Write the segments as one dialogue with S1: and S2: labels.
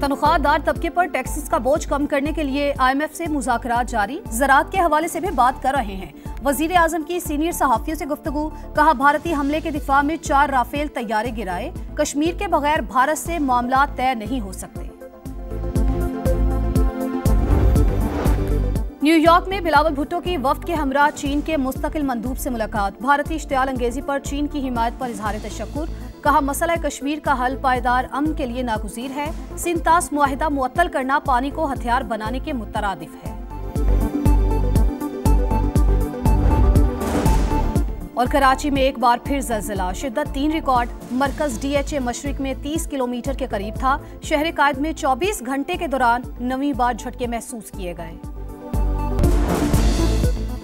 S1: तनख्वाहदार तबके पर टैक्सेस का बोझ कम करने के लिए IMF से मुज़ाकरात जारी, ज़राअत के हवाले से भी बात कर रहे हैं। वज़ीर आज़म की सीनियर सहाफ़ियों से गुफ्तगू, कहा भारतीय हमले के दिफा में 4 राफेल तैयारे गिराए, कश्मीर के बगैर भारत से मामला तय नहीं हो सकते। न्यूयॉर्क में बिलावल भुट्टो की वफ्द के हमरा चीन के मुस्तकिल मंदूब से मुलाकात, भारतीय इश्तियाल अंगेजी पर चीन की हिमायत पर इजहार तशक्कुर, कहा मसला कश्मीर का हल पायदार अमन के लिए नागुज़ीर है, सिंतास मुआहिदा मुअत्तल करना पानी को हथियार बनाने के मुतरादिफ है। और कराची में एक बार फिर ज़लज़ला, शिद्दत 3 रिकॉर्ड, मरकज DHA मशरिक में 30 किलोमीटर के करीब था, शहर कायद में 24 घंटे के दौरान 9वीं बार झटके महसूस किए गए।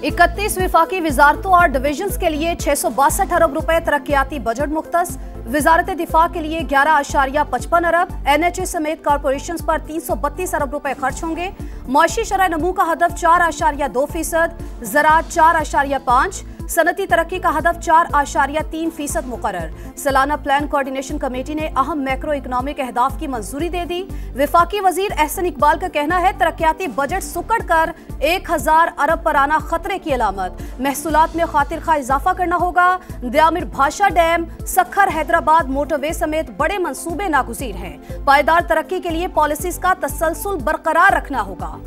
S1: 31 विफाकी वजारतों और डिविजन्स के लिए 662 अरब रुपए तरक्याती बजट मुख्तस, वजारत दिफा के लिए 11.55 अरब, NHA समेत कॉरपोरेशन पर 332 अरब रुपए खर्च होंगे। माशी शरह नमू का हदफ 4.2%, ज़राअत 4.5%, सनती तरक्की का हदफ 4.3% मुकर्रर। सालाना प्लान कोऑर्डिनेशन कमेटी ने अहम मैक्रो इकोनॉमिक अहदाफ की मंजूरी दे दी। विफाकी वजीर एहसन इकबाल का कहना है तरक्याती बजट सुकड़ कर 1000 अरब पर आना खतरे की अलामत, महसूलात में खातिर खा इजाफा करना होगा। दयामिर भाषा डैम, सखर हैदराबाद मोटरवे समेत बड़े मंसूबे नागुज़ीर हैं। पायदार तरक्की के लिए पॉलिसीज का तसलसल बरकरार रखना होगा।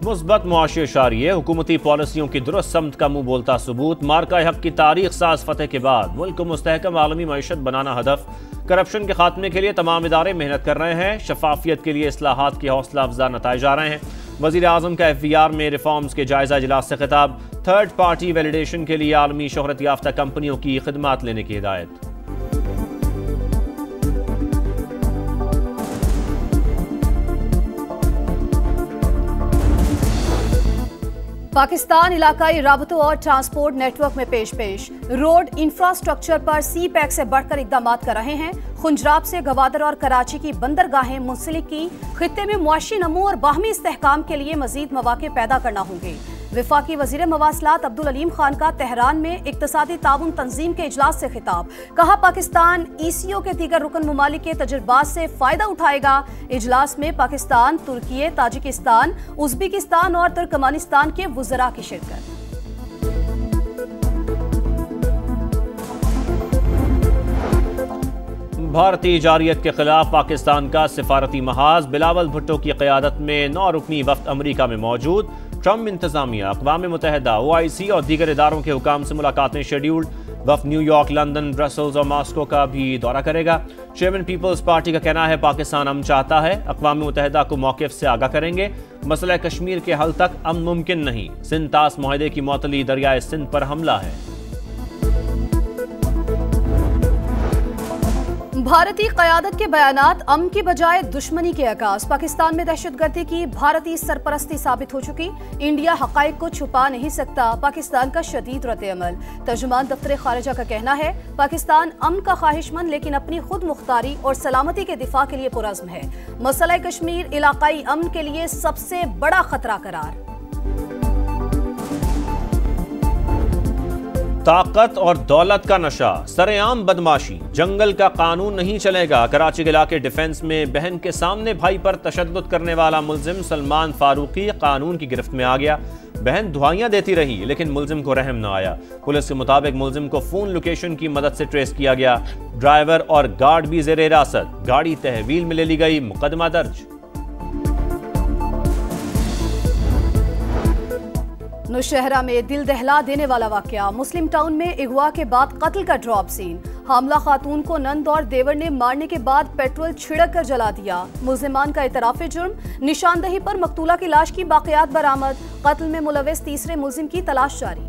S2: मुस्बत मुआशी इशारिये, हुकूमती पॉलिसियों की दुरुस्त समत का मुंह बोलता सबूत, मार्का हक की तारीख साज फतेह के बाद मुल्क को मुस्तहकम आलमी मईशत बनाना हदफ, करप्शन के खात्मे के लिए तमाम इदारे मेहनत कर रहे हैं, शफाफियत के लिए इस्लाहात की हौसला अफजा नताइज आ रहे हैं। वज़ीर आज़म का FVR में रिफॉर्म्स के जायजा इजलास से खिताब, थर्ड पार्टी वैलिडेशन के लिए आलमी शोहरत याफ्ता कंपनियों की खिदमात लेने की हिदायत।
S1: पाकिस्तान इलाकाई राबतों और ट्रांसपोर्ट नेटवर्क में पेश रोड इंफ्रास्ट्रक्चर पर CPEC से बढ़कर इकदाम कर रहे हैं। खुंजराब से गवादर और कराची की बंदरगाहें मुंसलिक की, खित्ते में मुआशी नमू और बाहमी इस्तेहकाम के लिए मजीद मौके पैदा करना होंगे। विफाकी वजीर मवासलात अब्दुल अलीम खान का तेहरान में इक्तसादी ताउन तंजीम के इजलास से खिताब, कहा पाकिस्तान ECO के दीगर रुकन ममालिक के तजुर्बात से फायदा उठाएगा। इजलास में पाकिस्तान, तुर्की, ताजिकिस्तान, उज़्बेकिस्तान और तुर्कमानिस्तान के वुज़रा की शिरकत।
S2: भारतीय जारियत के खिलाफ पाकिस्तान का सिफारती महाज, बिलावल भुट्टो की क़यादत में 9 रुकनी वफ्द अमरीका में मौजूद। ट्रम्प इंतजामिया, अक़वाम मुत्तहिदा, OIC और दीगर इदारों के हुकाम से मुलाकातें शेड्यूल्ड। वफ्द न्यूयॉर्क, लंदन, ब्रसल्स और मॉस्को का भी दौरा करेगा। चेयरमैन पीपल्स पार्टी का कहना है पाकिस्तान अमन चाहता है, अक़वाम मुत्तहिदा को मौक़िफ़ से आगाह करेंगे। मसला कश्मीर के हल तक अमन मुमकिन नहीं, सिंतास मुआहदे की मअतली दरियाए सिंध पर हमला है।
S1: भारतीय क़यादत के बयानात अमन की बजाय दुश्मनी के आगाज, पाकिस्तान में दहशतगर्दी की भारतीय सरपरस्ती साबित हो चुकी, इंडिया हक़ाइक़ को छुपा नहीं सकता, पाकिस्तान का शदीद रद्द-ए-अमल। तर्जुमान दफ्तर खारिजा का कहना है पाकिस्तान अमन का ख्वाहिशमंद लेकिन अपनी खुद मुख्तारी और सलामती के दिफा के लिए पुरज़्म है। मसला कश्मीर इलाकाई अमन के लिए सबसे बड़ा खतरा करार।
S2: ताकत और दौलत का नशा, सरेआम बदमाशी, जंगल का कानून नहीं चलेगा। कराची के इलाके डिफेंस में बहन के सामने भाई पर तशद्दुद करने वाला मुल्जिम सलमान फारूकी कानून की गिरफ्त में आ गया। बहन दुआइयां देती रही लेकिन मुल्जिम को रहम न आया। पुलिस के मुताबिक मुल्जिम को फोन लोकेशन की मदद से ट्रेस किया गया। ड्राइवर और गार्ड भी जेर हिरासत, गाड़ी तहवील में ले ली गई, मुकदमा दर्ज।
S1: नौशहरा में दिल दहला देने वाला वाकया, मुस्लिम टाउन में अगवा के बाद कत्ल का ड्रॉप सीन, हामला खातून को नंद और देवर ने मारने के बाद पेट्रोल छिड़क कर जला दिया। मुल्जिमान का इतराफ़े जुर्म, निशानदही पर मकतूला की लाश की बाक़ियात बरामद, कत्ल में मुलविस तीसरे मुल्जिम की तलाश जारी।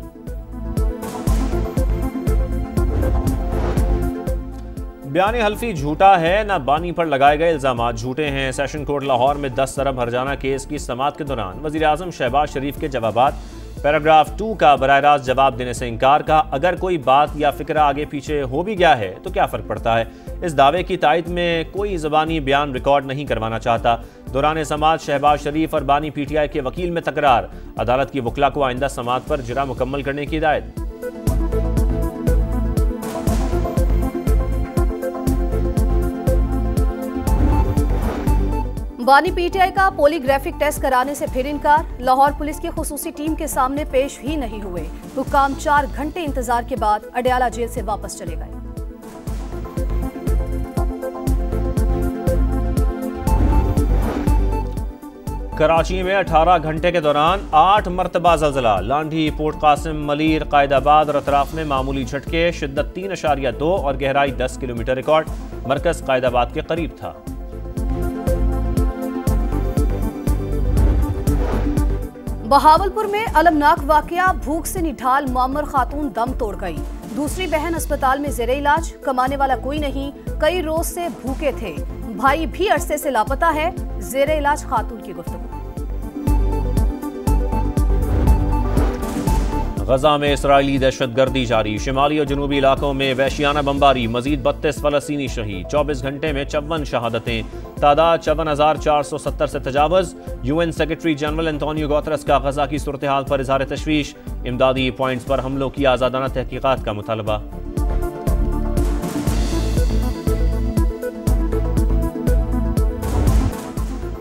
S2: बयान हल्फी झूठा है, न बानी पर लगाए गए इल्जाम झूठे हैं। सेशन कोर्ट लाहौर में 10 अरब हर्जाना केस की समाअत के दौरान वज़ीर आज़म शहबाज शरीफ के जवाबात, पैराग्राफ 2 का बराह रास्त जवाब देने से इनकार का। अगर कोई बात या फिक्रा आगे पीछे हो भी गया है तो क्या फ़र्क पड़ता है। इस दावे की तायद में कोई ज़बानी बयान रिकॉर्ड नहीं करवाना चाहता। दौरान समाअत शहबाज शरीफ और बानी PTI के वकील में तकरार, अदालत की वकला को आइंदा समाअत पर जिरा मुकम्मल करने की हिदायत।
S1: बानी पीटीआई का पॉलीग्राफिक टेस्ट कराने से फिर इनकार। लाहौर पुलिस की खुसूसी टीम के सामने पेश ही नहीं हुए। हुक्काम 4 घंटे इंतजार के बाद अडयाला जेल से वापस चले गए।
S2: कराची में 18 घंटे के दौरान 8 मरतबा ज़लज़ला। लांढी, पोर्ट कासिम, मलीर, कायदाबाद और अतराफ में मामूली झटके। शिद्दत 3.2 और गहराई 10 किलोमीटर रिकॉर्ड। मरकज कायदाबाद के करीब था।
S1: बहावलपुर में अलमनाक वाकया। भूख से निढाल मुअम्मर खातून दम तोड़ गई। दूसरी बहन अस्पताल में ज़ेरे इलाज। कमाने वाला कोई नहीं, कई रोज से भूखे थे। भाई भी अरसे से लापता है। ज़ेरे इलाज खातून की गुफ्तगू।
S2: गजा में इसराइली दहशतगर्दी जारी। शिमाली और जनूबी इलाकों में वहशियाना बमबारी। मजीद 32 फलस्तीनी शहीद। 24 घंटे में 54 शहादतें। तादाद 54,470 से तजावज़। UN secretary general Antonio Guterres का गजा की सूरत हाल पर इज़हार तशवीश। इमदादी पॉइंट्स पर हमलों की आज़ादाना तहकीकात का मुतालबा।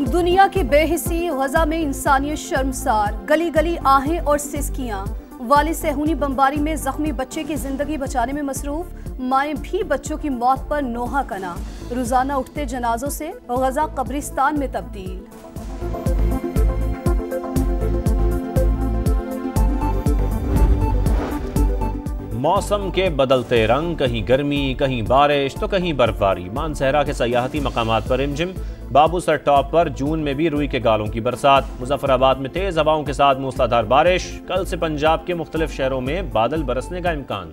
S1: दुनिया की बेहिसी, गजा में इंसानियत शर्मसार। गली गली आहें और सिसकियां। वाली सेहूनी बमबारी में जख्मी बच्चे की जिंदगी बचाने में मसरूफ। माएं भी बच्चों की मौत पर नोहा कना। रोजाना उठते जनाजों से गजा कब्रिस्तान में तब्दील।
S2: मौसम के बदलते रंग, कहीं गर्मी, कहीं बारिश तो कहीं बर्फबारी। मानसहरा के सयाहती मकामात पर रिमझिम। बाबूसर टॉप पर जून में भी रुई के गालों की बरसात। मुजफ्फराबाद में तेज हवाओं के साथ मूसलाधार बारिश। कल से पंजाब के मुख्तलिफ शहरों में बादल बरसने का इम्कान।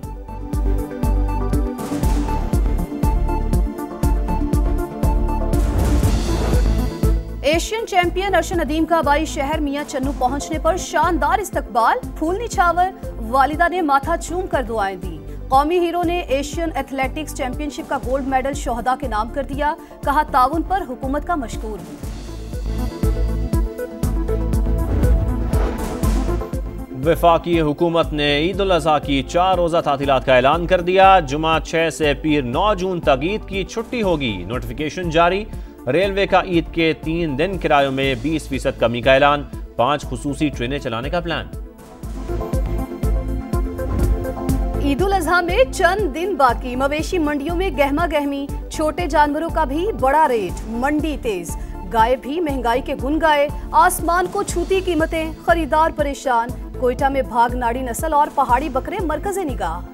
S1: एशियन चैंपियन अर्शद नदीम का हवाई शहर मियां चन्नू पहुंचने पर शानदार इस्तकबाल। फूल निछावर। वालिदा ने माथा चूम कर दुआएं दी। कौमी हीरो ने एशियन एथलेटिक्स चैंपियनशिप का गोल्ड मेडल शोहदा के नाम कर दिया। कहा ताउन पर हुकूमत का मशकूर हूं।
S2: वफाकी हुकूमत ने ईद उल अज़हा की 4 रोज़ा तातीलात का ऐलान कर दिया। जुमा 6 से पीर 9 जून तक ईद की छुट्टी होगी। नोटिफिकेशन जारी। रेलवे का ईद के 3 दिन किरायों में 20% कमी का ऐलान। 5 खुसूसी ट्रेनें चलाने का प्लान।
S1: ईद उल अज़हा में चंद दिन बाकी। मवेशी मंडियों में गहमा गहमी। छोटे जानवरों का भी बड़ा रेट। मंडी तेज। गाय भी महंगाई के गुन गाए। आसमान को छूती कीमतें। खरीदार परेशान। कोयटा में भाग नाड़ी नस्ल और पहाड़ी बकरे मरकज़े निगाह।